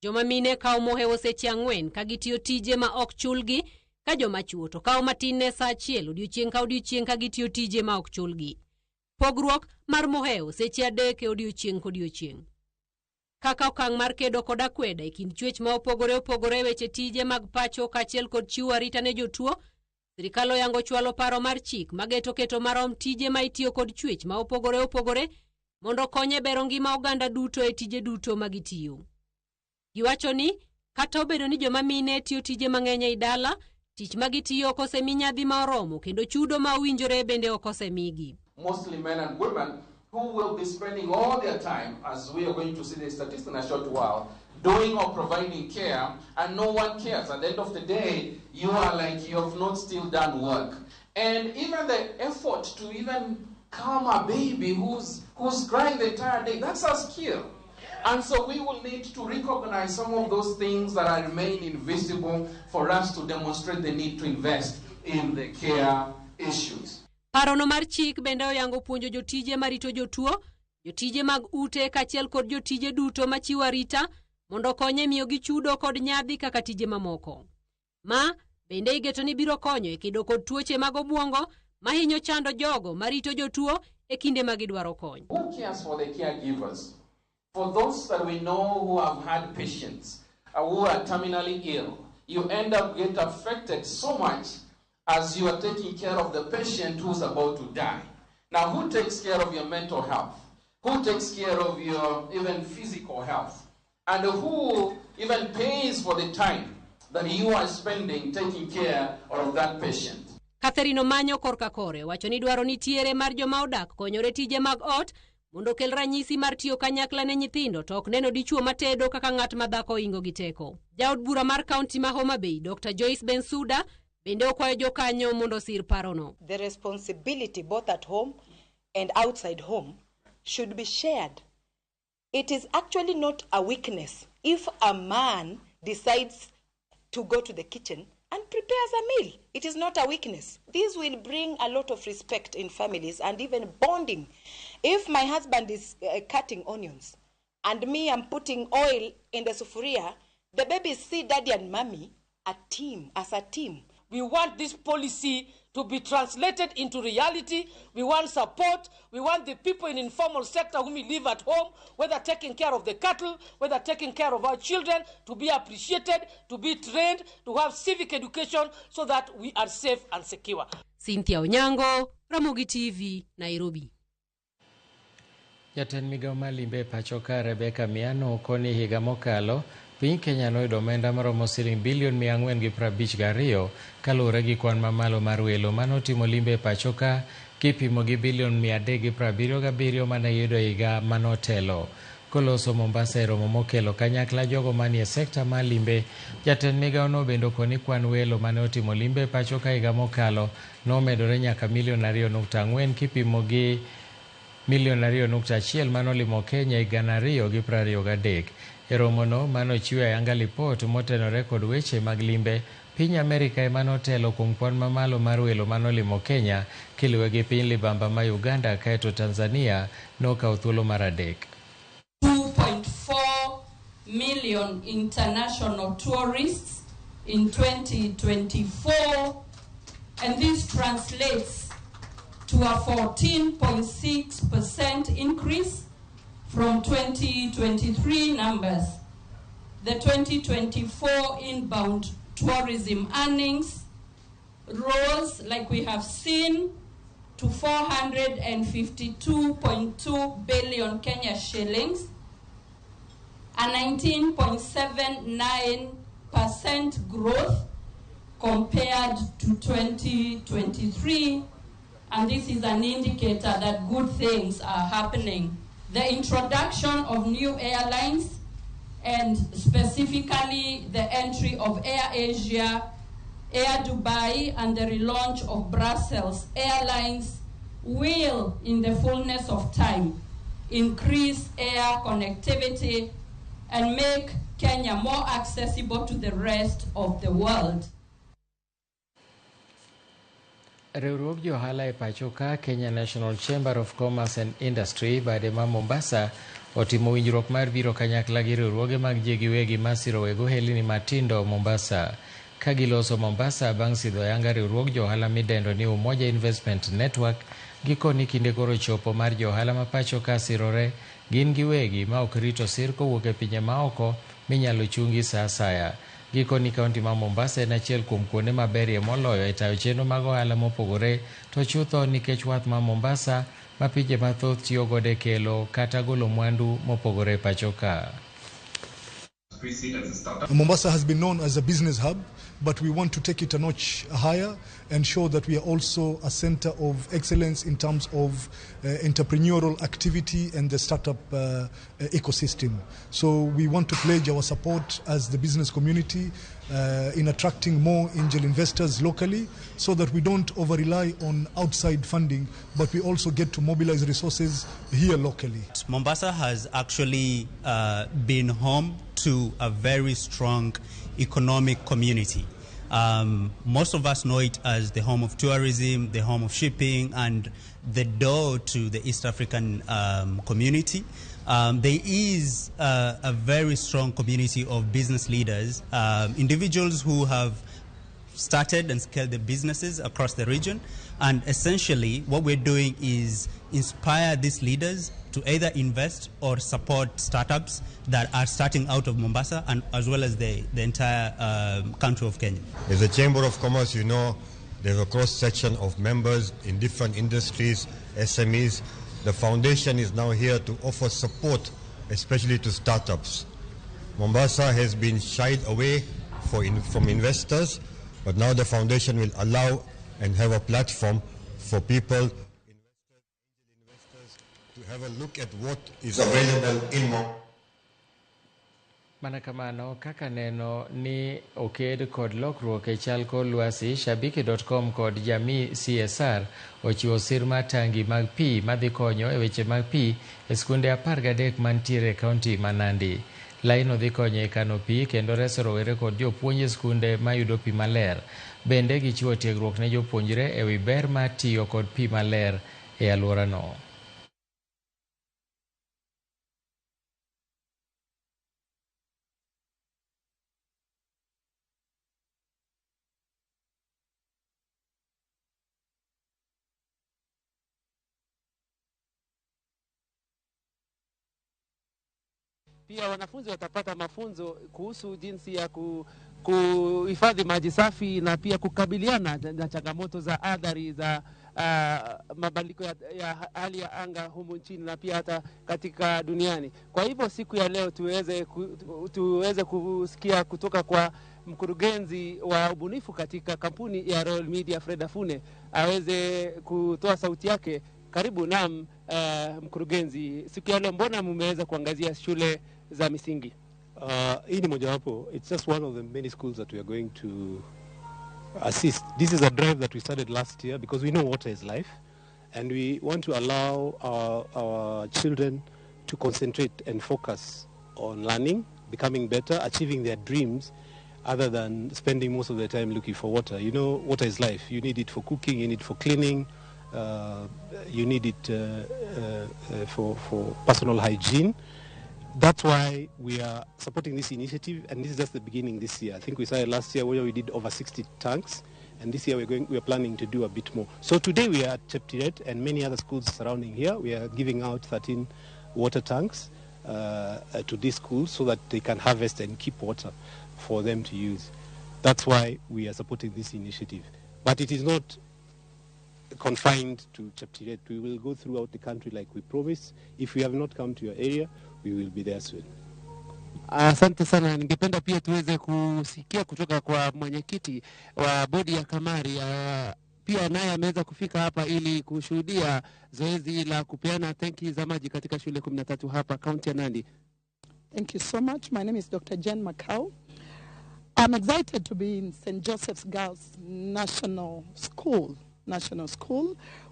joma mine kawo mohewo seche 4 ka gitiyo tije ma ok chulgi, ka joma chuo to kawo matin ne saa 1 odiechieng' ka odiechieng' ka gitiyo tije ma ok chulgi. Pogruok mar mohewo seche 3 e odiechieng' kodiechieng'. Kaka okang' mar kedo kod akweda e kind chwech ma opogore weche tije mag pacho kaachiel kod chiwo arita ne jotuo, sirikal oyango chwalo paro mar chik mageto keto marom tije ma itiyo kod chwech ma opogore mondo konye bero ngima oganda duto e tije duto magitiyo. Giwacho ni kata obedo ni joma mine tiyo tije mang'eny ei dala, tich magitiyo okosemi nyadhi ma oromo kendo chudo ma owinjore bende okosemigi. Mostly men and women who will be spending all their time, as we are going to see the statistics in a short while, doing or providing care, and no one cares. At the end of the day, you are like you have not still done work. And even the effort to even calm a baby who's crying the entire day, that's a skill. And so we will need to recognize some of those things that are remain invisible for us to demonstrate the need to invest in the care issues. Parono mar chik bende oyango puonjo jotije marito jotuo, jotije mag ute kaachiel kod jotije duto machiwo arita mondo konye miyo gi chudo kod nyadhi kaka tije mamoko. Ma bende igeto ni biro konyo e kedo kod tuoche mag obwongo mahinyo chando jogo marito jotuo e kinde ma gidwaro kony. Who cares for the caregivers? For those that we know who have had patients who are terminally ill, you end up get affected so much as you are taking care of the patient who's about to die. Now, who takes care of your mental health? Who takes care of your even physical health? And who even pays for the time that you are spending taking care of that patient? Catherine Manyo korka kore wacho ni dwaro nitiere mar joma odak konyore tije mag ot mondo kel ranyisi mar tiyo kanyakla ne nyithindo to ok neno dichuo matedo kaka ng'at madhako ingo gi teko. Jaod bura mar kaunti ma Homa Bay, Dr. Joyce Bensuda, bende okwayo jokanyo mondo sir parono. The responsibility both at home and outside home should be shared. It is actually not a weakness if a man decides to go to the kitchen and prepares a meal. It is not a weakness. This will bring a lot of respect in families and even bonding. If my husband is cutting onions and me I'm putting oil in the sufuria, the babies see daddy and mommy as a team. We want this policy to be translated into reality. We want support. We want the people in informal sector whom we live at home, whether taking care of the cattle, whether taking care of our children, to be appreciated, to be trained, to have civic education so that we are safe and secure. Cynthia Onyango, Ramogi TV, Nairobi. Jatend migawo malimbe pacho ka Rebecca Miano koni higa mokalo piny Kenya noyudo omenda maromo siling bilion 452 kaluwore gi kwan mamalo mar welo manotimo limbe pacho ka kipimo gi bilion 377 manayudo higa manotelo. Koloso Mombasa e romo mokelo kanyakla jogo manie sekta mar limbe. Jatend migaono bendo koni kwan welo mane otimo limbe pacho ka higa mokalo nomedore nyaka 2.4 kipimo gi 2.1 manolimo Kenya higa 2023. E romono manochiwo ayanga lipot motenore kod weche mag limbe. Piny Amerika emanotelo kuom kwan mamalo mar welo manolimo Kenya kiluwe gi piny libamba ma Uganda kaeto Tanzania nokawo thuolo mar adek. 2.4 million international tourists in 2024, and this translates to a 14.6% increase from 2023 numbers. The 2024 inbound tourism earnings rose, like we have seen, to 452.2 billion Kenya shillings, a 19.79% growth compared to 2023, and this is an indicator that good things are happening. The introduction of new airlines, and specifically the entry of Air Asia, Air Dubai, and the relaunch of Brussels Airlines will, in the fullness of time, increase air connectivity and make Kenya more accessible to the rest of the world. Riwruog johala e pacho ka Kenya National Chamber of Commerce and Industry bade ma Mombasa otimo winjruok mar biro kanyakla gi riwruoge mag ji giwegi masiro wego helini matindo Mombasa. Ka giloso Mombasa bang' sidho ayanga riwruog johala midendo ni Umoja Investment Network gikoni kinde koro chopo mar johala ma pacho ka sirore gin giwegi ma ok rito sir kowuok e pinje maoko minyalo chungi sa asaya. Gikoni kaunti ma Mombasa en achiel kuom kuonde maberie moloyo e tayo chenro mag ohala mopogore to chutho nikech wath ma Mombasa ma pinje mathoth tiyo godo e kelo kata golo mwandu mopogore e pacho ka. Mombasa has been known as a business hub, but we want to take it a notch higher and show that we are also a center of excellence in terms of entrepreneurial activity and the startup ecosystem. So we want to pledge our support as the business community in attracting more angel investors locally so that we don't over-rely on outside funding, but we also get to mobilize resources here locally. Mombasa has actually been home to a very strong economic community. Most of us know it as the home of tourism, the home of shipping, and the door to the East African community. There is a very strong community of business leaders, individuals who have started and scaled their businesses across the region. And essentially, what we're doing is inspire these leaders to either invest or support startups that are starting out of Mombasa and as well as the entire country of Kenya. As a Chamber of Commerce, you know, there's a cross-section of members in different industries, SMEs. The foundation is now here to offer support, especially to startups. Mombasa has been shied away from investors, but now the foundation will allow and have a platform for people, investors, to have a look at what is available in Mombasa. Mana kamano kaka neno ni oked kod lokruok e chal kod lwasi, Shabiki.com kod Jamii CSR ochiwo sir mar tangi mag pi madhi konyo e weche mag pi e skunde 13 mantiere e kaunti ma Nandi. Laino dhi konyo e kano pi kendo reso rowere kod jopuonj e skunde mayudo pi maler. Bende gichiwo tiegruok ne jopuonjre e wi ber mar tiyo kod pi maler e alworano. Pia wanafunzi watapata mafunzo kuhusu jinsi ya kuhifadhi maji safi na pia kukabiliana na changamoto za athari za mabadiliko ya hali ya anga humu nchini na pia hata katika duniani. Kwa hivyo siku ya leo tuweze kusikia kutoka kwa mkurugenzi wa ubunifu katika kampuni ya Royal Media Fred Afune aweze kutoa sauti yake Karibu naam, mkurugenzi, siku ya leo mbona mmeweza kuangazia shule za misingi? Hii ni mojawapo. It's just one of the many schools that we are going to assist. This is a drive that we started last year because we know water is life, and we want to allow our children to concentrate and focus on learning, becoming better, achieving their dreams, other than spending most of their time looking for water. You know, water is life. You need it for cooking, you need it for cleaning, you need it for personal hygiene. That's why we are supporting this initiative, and this is just the beginning this year. I think we started last year where we did over 60 tanks, and this year we are planning to do a bit more. So today we are at Cheptiret and many other schools surrounding here. We are giving out 13 water tanks to these schools so that they can harvest and keep water for them to use. That's why we are supporting this initiative. But it is not confined to Cheptiret. We will go throughout the country like we promised. If we have not come to your area, we will be there soon. Asante sana. Ningependa pia tuweze kusikia kutoka kwa mwenyekiti wa bodi ya kamari. Pia naye ameweza kufika hapa ili kushuhudia zoezi la kupeana tanki za maji katika shule 13 hapa kaunti ya Nandi. Thank you so much. My name is Dr. Jen Macau. I'm excited to be in St. Joseph's Girls National School.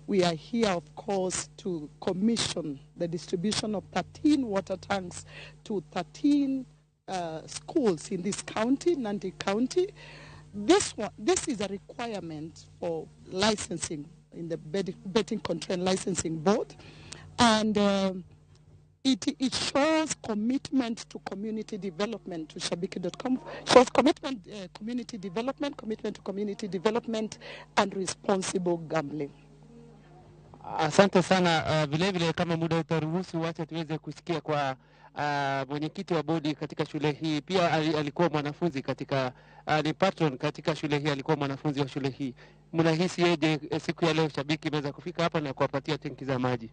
We are here, of course, to commission the distribution of 13 water tanks to 13 schools in this county, Nandi County. This is a requirement for licensing in the Betting Control and Licensing Board, and it shows commitment to community development. To Shabiki.com shows commitment, community development, commitment to community development and responsible gambling. Asante sana. Vile vile kama muda utaruhusu, wacha tuweze kusikia kwa mwenyekiti wa bodi katika shule hii. Pia alikuwa mwanafunzi katika ni patron katika shule hii, alikuwa mwanafunzi wa shule hii. Mnahisi yeje siku ya leo Shabiki imeweza kufika hapa na kuwapatia tanki za maji?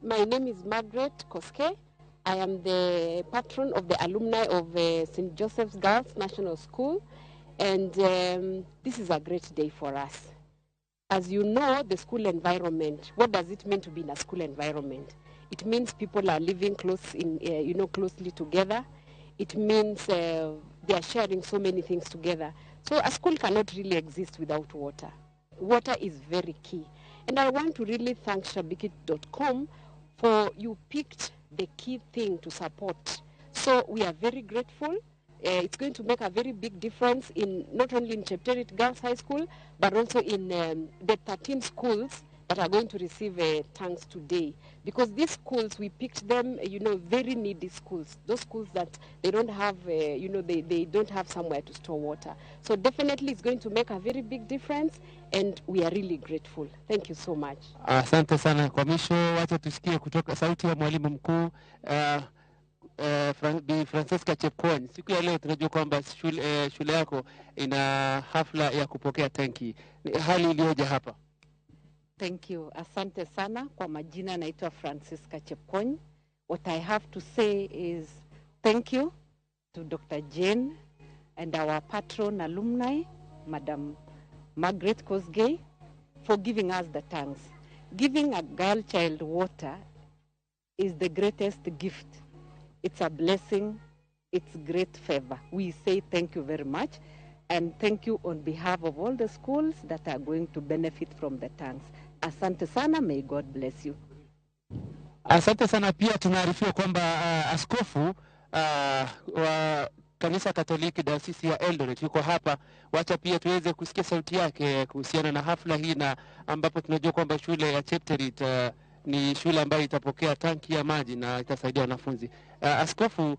My name is Margaret Koske. I am the patron of the alumni of St. Joseph's Girls National School, and this is a great day for us. As you know, the school environment, what does it mean to be in a school environment? It means people are living closely together. It means they are sharing so many things together. So a school cannot really exist without water. Water is very key. And I want to really thank Shabiki.com for you picked the key thing to support. So we are very grateful. It's going to make a very big difference in not only in Cheptiret Girls High School, but also in the 13 schools that are going to receive tanks today. Because these schools, we picked them, very needy schools. Those schools that they don't have, they don't have somewhere to store water. So definitely it's going to make a very big difference, and we are really grateful. Thank you so much. Asante sana kwa misho. Wacha tusikie kutoka sauti ya mwalimu mkuu Bi Francisca Chepkony. Siku ya leo tunajua kwamba shule yako ina hafla ya kupokea tanki. Hali iliyoje hapa? Thank you. Asante sana. Kwa majina naitwa Francisca Chepkony. What I have to say is thank you to Dr. Jane and our patron alumni, Madam Margaret Kosgei, for giving us the tanks. Giving a girl child water is the greatest gift. It's a blessing. It's great favor. We say thank you very much, and thank you on behalf of all the schools that are going to benefit from the tanks. Asante sana, may God bless you. Asante sana. Pia tunaarifiwa kwamba askofu wa kanisa Katoliki Dayosisi ya Eldoret yuko hapa. Wacha pia tuweze kusikia sauti yake kuhusiana na hafla hii, na ambapo tunajua kwamba shule ya Cheptiret ni shule ambayo itapokea tanki ya maji na itasaidia wanafunzi. Askofu,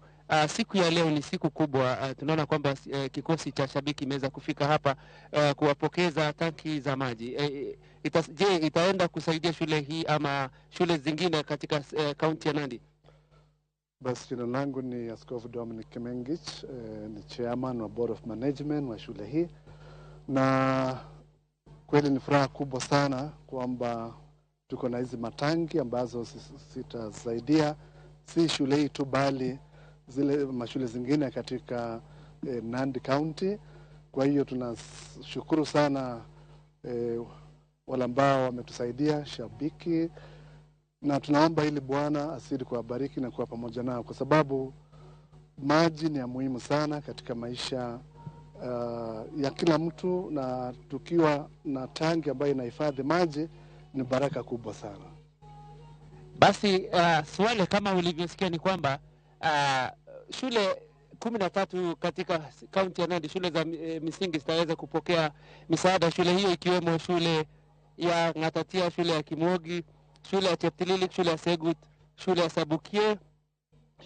siku ya leo ni siku kubwa. Tunaona kwamba kikosi cha Shabiki imeweza kufika hapa kuwapokeza tanki za maji. Je, itaenda kusaidia shule hii ama shule zingine katika kaunti ya Nandi? Basi jina langu ni Askofu Dominic Kimengich, ni chairman wa board of management wa shule hii, na kweli ni furaha kubwa sana kwamba tuko na hizi matangi ambazo sitasaidia si shule hii tu bali zile mashule zingine katika Nandi County. Kwa hiyo tunashukuru sana wale ambao wametusaidia, shabiki, na tunaomba ili Bwana asidi kuwabariki na kuwa pamoja nao, kwa sababu maji ni ya muhimu sana katika maisha ya kila mtu, na tukiwa na tangi ambayo inahifadhi maji ni baraka kubwa sana. Basi swali kama ulivyosikia ni kwamba shule 13 katika kaunti ya Nandi, shule za misingi zitaweza kupokea misaada. Shule hiyo ikiwemo shule ya Ngatatia, shule ya Kimogi, shule ya Cheptililik, shule ya Segut, shule ya Sabukie,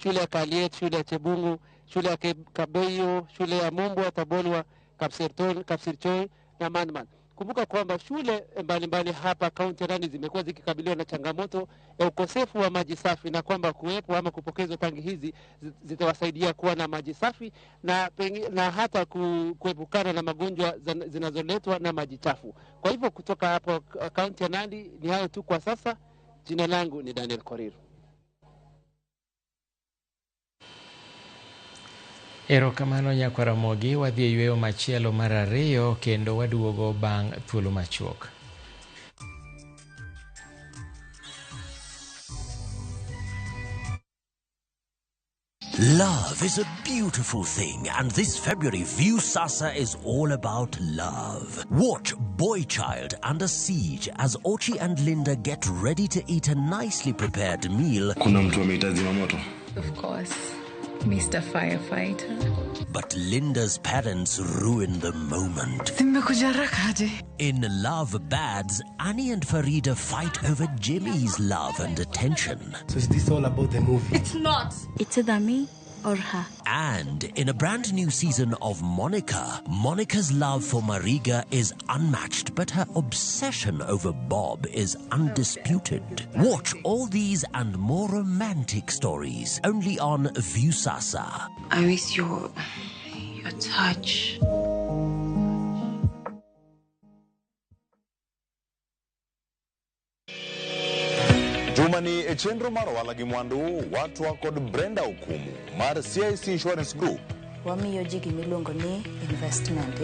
shule ya Kaliet, shule ya Chebungu, shule ya Kabeyo, shule ya Mombwa, Tabolwa, Kapsirchoi na Manman. Kumbuka kwamba shule mbalimbali hapa kaunti ya Nandi zimekuwa zikikabiliwa na changamoto ya ukosefu wa maji safi, na kwamba kuwepo ama kupokezwa tangi hizi zitawasaidia kuwa na maji safi na hata kuepukana na magonjwa zinazoletwa na maji chafu. Kwa hivyo kutoka hapo kaunti ya Nandi ni hayo tu kwa sasa. Jina langu ni Daniel Korir. Erokamano nyakwa Ramogi, wadhi e yweyo machielo mar ariyo kendo waduogo bang' thuolo machuok. Love is a beautiful thing, and this February, Viusasa is all about love. Watch Boy Child Under Siege as Ochi and Linda get ready to eat a nicely prepared meal. Kuna mtu ameita zimamoto? Of course, Mr. Firefighter. But Linda's parents ruin the moment. In Love Bads, Annie and Farida fight over Jimmy's love and attention. So is this all about the movie? It's not. It's either me or her. And in a brand new season of Monica, Monica's love for Mariga is unmatched, but her obsession over Bob is undisputed. Watch all these and more romantic stories only on Viusasa. I miss your touch. Jumani echenro maro walagi mwandu watu wakod Brenda Okumu mar CIC Insurance Group. Wamiyo ji gimiluongo ni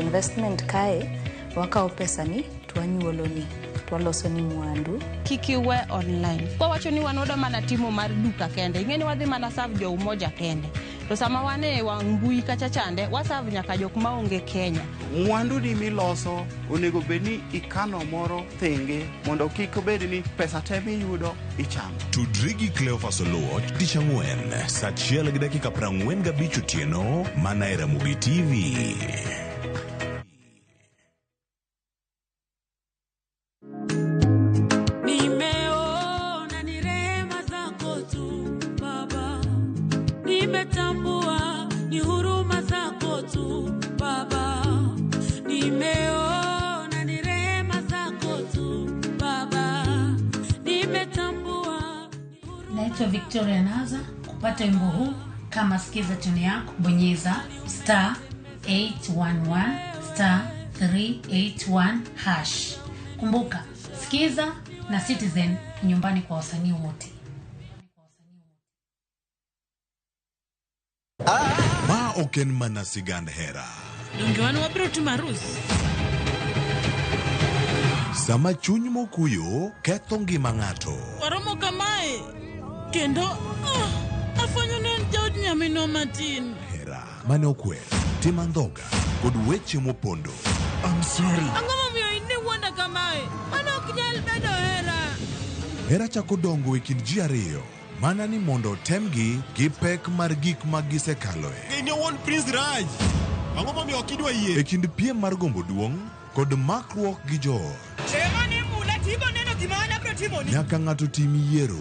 investment kae wakao pesa ni twanyuoloni twaloso ni mwandu kikiwe online kwa wacho ni wanodo mana timo mar duka kende ingeni wadhi mana serve jo umoja kende to sama wane wambui kacha chande waserve nyaka jok maonge Kenya. Mwandu ni miloso onego bedni ikano moro thenge mondo kik obed ni pesa temi yudo ichamo. Tudrigi Cleophas Oluot tich ang'wen saa 1:45 otieno mana e Ramogi TV. Naitwa Victoria Naza. Kupata wimbo huu kama sikiza tuni yako, bonyeza *811*381#. Kumbuka, sikiza na Citizen nyumbani kwa wasanii wote. Ma oken mana sigand hera. Dongiwanu wabiro tumarus. Sama chuny mokuyo ketho ngima ng'ato. Waromo kamae. Kendo afanyo ne jaod nyamino matin. Hera mane okwer, tim andhoga kod weche mopondo. I'm sorry. Ang'o miyo ine wanda kamae? Mano ok nyal bedo hera. Hera chako dongo e kind ji ariyo, mana ni mondo temgi gi pek mar gik ma gisekaloe. Ni won Prince Raj. Ang'o miyo okidwa yie? E kind piem mar gombo duong' kod makruok gi joot. Chema ni mula tibo neno gimana bro timo ni. Nyaka ng'ato tim yiero